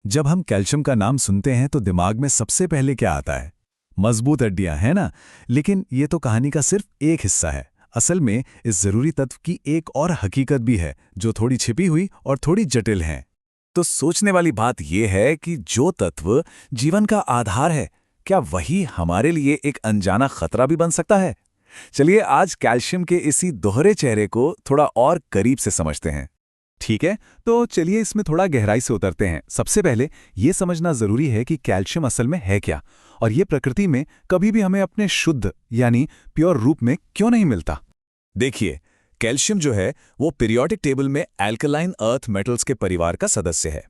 जब हम कैल्शियम का नाम सुनते हैं तो दिमाग में सबसे पहले क्या आता है? मजबूत हड्डियां, है ना? लेकिन ये तो कहानी का सिर्फ एक हिस्सा है। असल में इस जरूरी तत्व की एक और हकीकत भी है जो थोड़ी छिपी हुई और थोड़ी जटिल है। तो सोचने वाली बात यह है कि जो तत्व जीवन का आधार है, क्या वही हमारे लिए एक अनजाना खतरा भी बन सकता है? चलिए आज कैल्शियम के इसी दोहरे चेहरे को थोड़ा और करीब से समझते हैं। ठीक है, तो चलिए इसमें थोड़ा गहराई से उतरते हैं। सबसे पहले ये समझना जरूरी है कि कैल्शियम असल में है क्या, और ये प्रकृति में कभी भी हमें अपने शुद्ध यानी प्योर रूप में क्यों नहीं मिलता। देखिए, कैल्शियम जो है वो पीरियोडिक टेबल में एल्कलाइन अर्थ मेटल्स के परिवार का सदस्य है।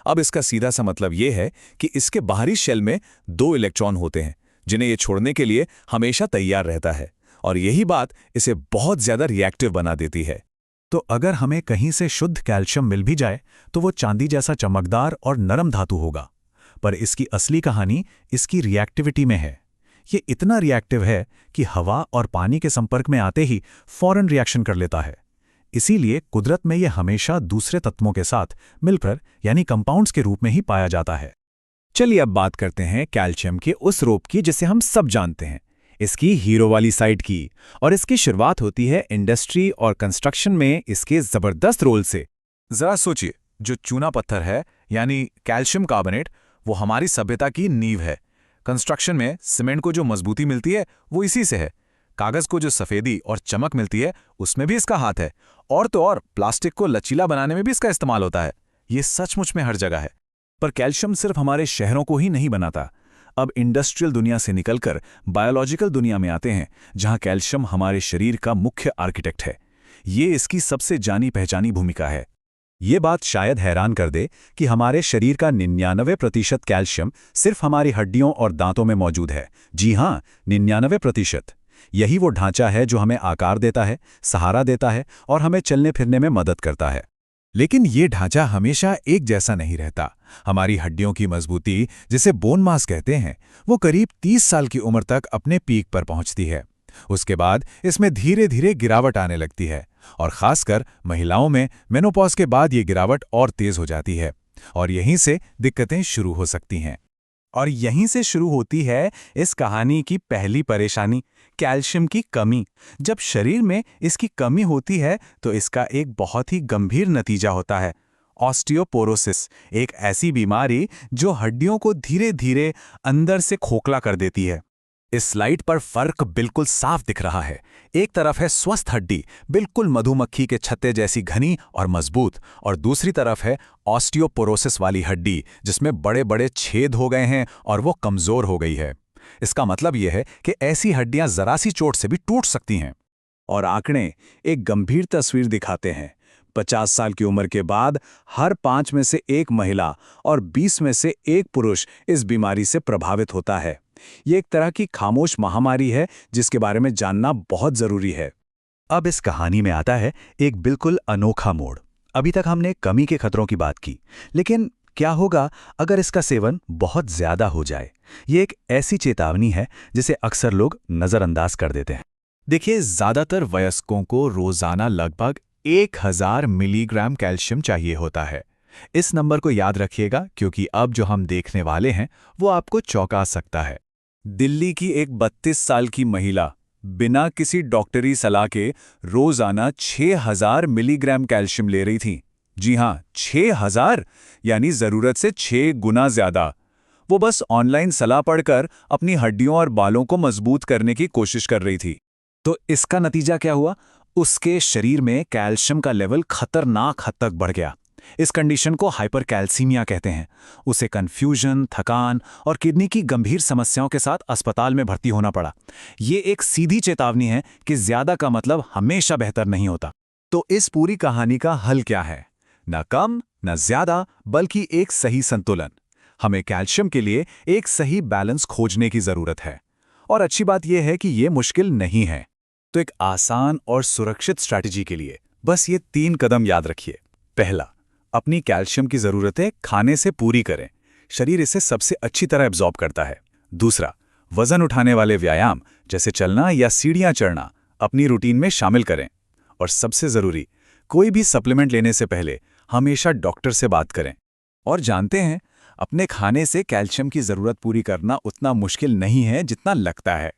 अब इसका सीधा सा मतलब ये है कि इसके बाहरी शेल में 2 इलेक्ट्रॉन होते हैं जिन्हें ये छोड़ने के लिए हमेशा तैयार रहता है, और यही बात इसे बहुत ज्यादा रिएक्टिव बना देती है। तो अगर हमें कहीं से शुद्ध कैल्शियम मिल भी जाए तो वो चांदी जैसा चमकदार और नरम धातु होगा। पर इसकी असली कहानी इसकी रिएक्टिविटी में है। ये इतना रिएक्टिव है कि हवा और पानी के संपर्क में आते ही फौरन रिएक्शन कर लेता है। इसीलिए कुदरत में ये हमेशा दूसरे तत्वों के साथ मिलकर यानी कंपाउंड्स के रूप में ही पाया जाता है। चलिए अब बात करते हैं कैल्शियम के उस रूप की जिसे हम सब जानते हैं, इसकी हीरो वाली साइड की। और इसकी शुरुआत होती है इंडस्ट्री और कंस्ट्रक्शन में इसके जबरदस्त रोल से। जरा सोचिए, जो चूना पत्थर है यानी कैल्शियम कार्बोनेट, वो हमारी सभ्यता की नींव है। कंस्ट्रक्शन में सीमेंट को जो मजबूती मिलती है वो इसी से है। कागज को जो सफेदी और चमक मिलती है उसमें भी इसका हाथ है। और तो और प्लास्टिक को लचीला बनाने में भी इसका इस्तेमाल होता है। ये सचमुच में हर जगह है। पर कैल्शियम सिर्फ हमारे शहरों को ही नहीं बनाता। अब इंडस्ट्रियल दुनिया से निकलकर बायोलॉजिकल दुनिया में आते हैं, जहां कैल्शियम हमारे शरीर का मुख्य आर्किटेक्ट है। ये इसकी सबसे जानी पहचानी भूमिका है। ये बात शायद हैरान कर दे कि हमारे शरीर का 99% कैल्शियम सिर्फ हमारी हड्डियों और दांतों में मौजूद है। जी हां, 99%। यही वो ढांचा है जो हमें आकार देता है, सहारा देता है और हमें चलने फिरने में मदद करता है। लेकिन ये ढांचा हमेशा एक जैसा नहीं रहता। हमारी हड्डियों की मजबूती, जिसे बोन मास कहते हैं, वो करीब 30 साल की उम्र तक अपने पीक पर पहुंचती है। उसके बाद इसमें धीरे धीरे गिरावट आने लगती है, और खासकर महिलाओं में मेनोपॉज के बाद ये गिरावट और तेज हो जाती है, और यहीं से दिक्कतें शुरू हो सकती हैं। और यहीं से शुरू होती है इस कहानी की पहली परेशानी, कैल्शियम की कमी। जब शरीर में इसकी कमी होती है तो इसका एक बहुत ही गंभीर नतीजा होता है, ऑस्टियोपोरोसिस, एक ऐसी बीमारी जो हड्डियों को धीरे धीरे अंदर से खोखला कर देती है। इस स्लाइड पर फर्क बिल्कुल साफ दिख रहा है। एक तरफ है स्वस्थ हड्डी, बिल्कुल मधुमक्खी के छत्ते जैसी घनी और मजबूत, और दूसरी तरफ है ऑस्टियोपोरोसिस वाली हड्डी जिसमें बड़े बड़े छेद हो गए हैं और वो कमजोर हो गई है। इसका मतलब यह है कि ऐसी हड्डियां जरा सी चोट से भी टूट सकती हैं। और आंकड़े एक गंभीर तस्वीर दिखाते हैं। 50 साल की उम्र के बाद हर 5 में से 1 महिला और 20 में से 1 पुरुष इस बीमारी से प्रभावित होता है। ये एक तरह की खामोश महामारी है जिसके बारे में जानना बहुत जरूरी है। अब इस कहानी में आता है एक बिल्कुल अनोखा मोड़। अभी तक हमने कमी के खतरों की बात की, लेकिन क्या होगा अगर इसका सेवन बहुत ज्यादा हो जाए? ये एक ऐसी चेतावनी है जिसे अक्सर लोग नजरअंदाज कर देते हैं। देखिए, ज्यादातर वयस्कों को रोजाना लगभग 1000 मिलीग्राम कैल्शियम चाहिए होता है। इस नंबर को याद रखिएगा, क्योंकि अब जो हम देखने वाले हैं वो आपको चौंका सकता है। दिल्ली की एक 32 साल की महिला बिना किसी डॉक्टरी सलाह के रोजाना 6000 मिलीग्राम कैल्शियम ले रही थी। जी हां, 6000, यानी जरूरत से 6 गुना ज्यादा। वो बस ऑनलाइन सलाह पढ़कर अपनी हड्डियों और बालों को मजबूत करने की कोशिश कर रही थी। तो इसका नतीजा क्या हुआ? उसके शरीर में कैल्शियम का लेवल खतरनाक हद तक बढ़ गया। इस कंडीशन को हाइपरकैल्सीमिया कहते हैं। उसे कंफ्यूजन, थकान और किडनी की गंभीर समस्याओं के साथ अस्पताल में भर्ती होना पड़ा। ये एक सीधी चेतावनी है कि ज्यादा का मतलब हमेशा बेहतर नहीं होता। तो इस पूरी कहानी का हल क्या है? न कम न ज्यादा, बल्कि एक सही संतुलन। हमें कैल्शियम के लिए एक सही बैलेंस खोजने की जरूरत है। और अच्छी बात यह है कि यह मुश्किल नहीं है। तो एक आसान और सुरक्षित स्ट्रैटेजी के लिए बस ये 3 कदम याद रखिए। पहला, अपनी कैल्शियम की जरूरतें खाने से पूरी करें। शरीर इसे सबसे अच्छी तरह एब्जॉर्ब करता है। दूसरा, वजन उठाने वाले व्यायाम जैसे चलना या सीढ़ियां चढ़ना अपनी रूटीन में शामिल करें। और सबसे जरूरी, कोई भी सप्लीमेंट लेने से पहले हमेशा डॉक्टर से बात करें। और जानते हैं, अपने खाने से कैल्शियम की ज़रूरत पूरी करना उतना मुश्किल नहीं है जितना लगता है।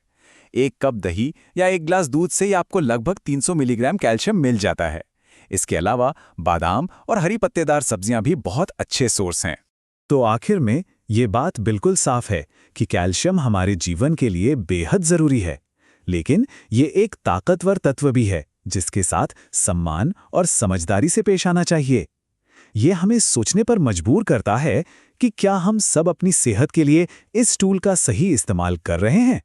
एक कप दही या एक गिलास दूध से ही आपको लगभग 300 मिलीग्राम कैल्शियम मिल जाता है। इसके अलावा बादाम और हरी पत्तेदार सब्जियां भी बहुत अच्छे सोर्स हैं। तो आखिर में ये बात बिल्कुल साफ है कि कैल्शियम हमारे जीवन के लिए बेहद जरूरी है, लेकिन ये एक ताकतवर तत्व भी है जिसके साथ सम्मान और समझदारी से पेश आना चाहिए। ये हमें सोचने पर मजबूर करता है कि क्या हम सब अपनी सेहत के लिए इस टूल का सही इस्तेमाल कर रहे हैं।